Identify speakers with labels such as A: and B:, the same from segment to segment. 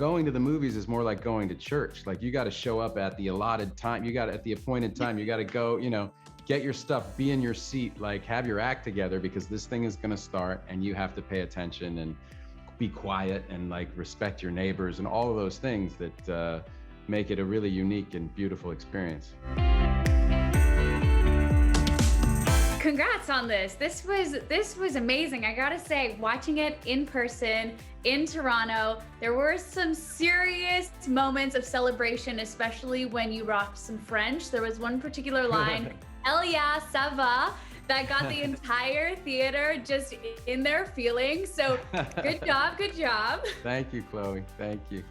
A: Going to the movies is more like going to church. Like, you got to show up at the allotted time. You got at the appointed time. You got to go, get your stuff, be in your seat, like have your act together, because this thing is going to start and you have to pay attention and be quiet and like respect your neighbors and all of those things that make it a really unique and beautiful experience.
B: Congrats on this. This was amazing. I gotta say, watching it in person in Toronto, there were some serious moments of celebration, especially when you rocked some French. There was one particular line, "Elle ya, ça va," that got the entire theater just in their feelings. So good job, good job.
A: Thank you, Chloe. Thank you.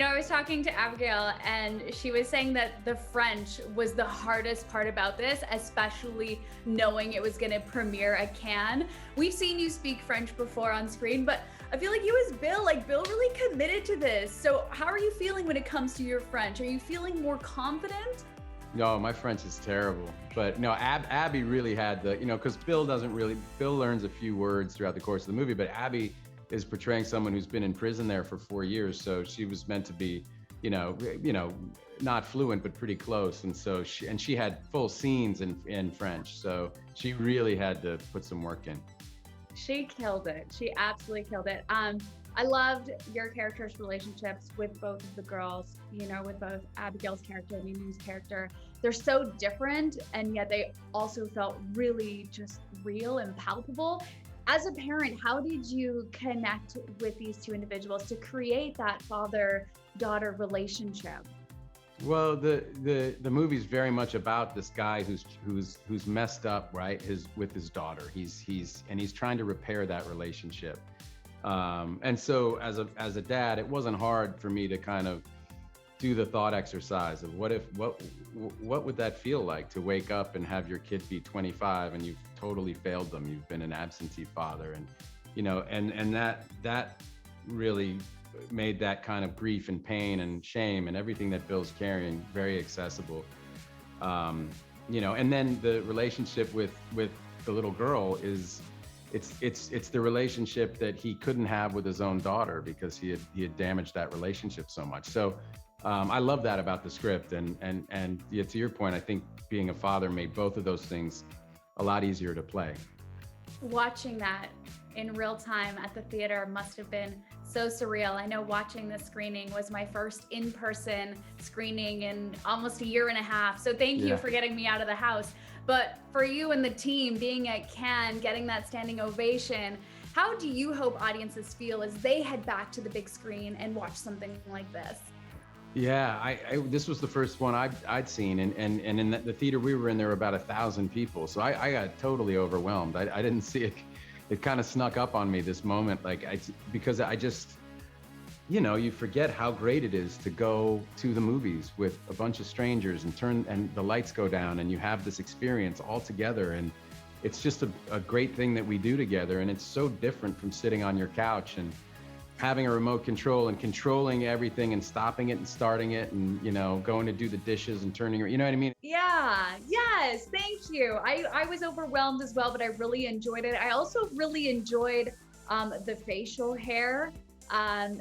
B: I was talking to Abigail and she was saying that the French was the hardest part about this, especially knowing it was going to premiere at Cannes. We've seen you speak French before on screen, but I feel like you as Bill, Bill really committed to this. So how are you feeling when it comes to your French? Are you feeling more confident?
A: No, my French is terrible. But no, Abby really had because Bill learns a few words throughout the course of the movie, but Abby is portraying someone who's been in prison there for 4 years. So she was meant to be, not fluent, but pretty close. And so she had full scenes in French. So she really had to put some work in.
B: She killed it. She absolutely killed it. I loved your characters' relationships with both of the girls, with both Abigail's character and Mimi's character. They're so different, and yet they also felt really just real and palpable. As a parent, how did you connect with these two individuals to create that father-daughter relationship?
A: Well, the movie's very much about this guy who's messed up, right? With his daughter. He's trying to repair that relationship. And so as a dad, it wasn't hard for me to kind of do the thought exercise of what would that feel like to wake up and have your kid be 25 and you've totally failed them. You've been an absentee father, and and that really made that kind of grief and pain and shame and everything that Bill's carrying very accessible. And then the relationship with the little girl is it's the relationship that he couldn't have with his own daughter because he had damaged that relationship so much. So I love that about the script, and to your point, I think being a father made both of those things a lot easier to play.
B: Watching that in real time at the theater must have been so surreal. I know watching the screening was my first in-person screening in almost a year and a half. So thank you for getting me out of the house. But for you and the team being at Cannes, getting that standing ovation, how do you hope audiences feel as they head back to the big screen and watch something like this?
A: Yeah, this was the first one I'd seen, and in the theater we were in, there were about 1,000 people. So I got totally overwhelmed. I didn't see it. It kind of snuck up on me, this moment, because I just, you forget how great it is to go to the movies with a bunch of strangers and the lights go down and you have this experience all together. And it's just a great thing that we do together. And it's so different from sitting on your couch and having a remote control and controlling everything and stopping it and starting it and, going to do the dishes and turning, you know what I mean?
B: Yeah, yes, thank you. I was overwhelmed as well, but I really enjoyed it. I also really enjoyed the facial hair.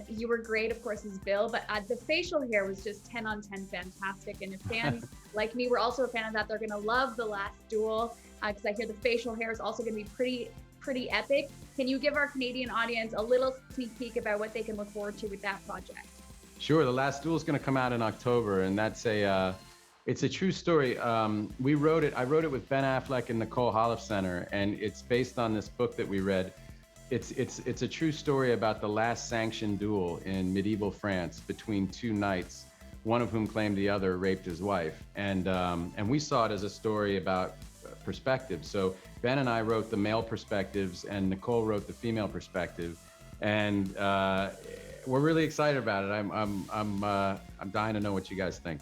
B: You were great, of course, as Bill, but the facial hair was just 10 on 10 fantastic. And if fans like me were also a fan of that, they're gonna love The Last Duel, because I hear the facial hair is also gonna be pretty epic. Can you give our Canadian audience a little sneak peek about what they can look forward to with that project?
A: Sure. The Last Duel is going to come out in October, and that's it's a true story. I wrote it with Ben Affleck and Nicole Holofcener, and it's based on this book that we read. It's a true story about the last sanctioned duel in medieval France between two knights, one of whom claimed the other raped his wife, and we saw it as a story about perspective. So Ben and I wrote the male perspectives, and Nicole wrote the female perspective, and we're really excited about it. I'm dying to know what you guys think.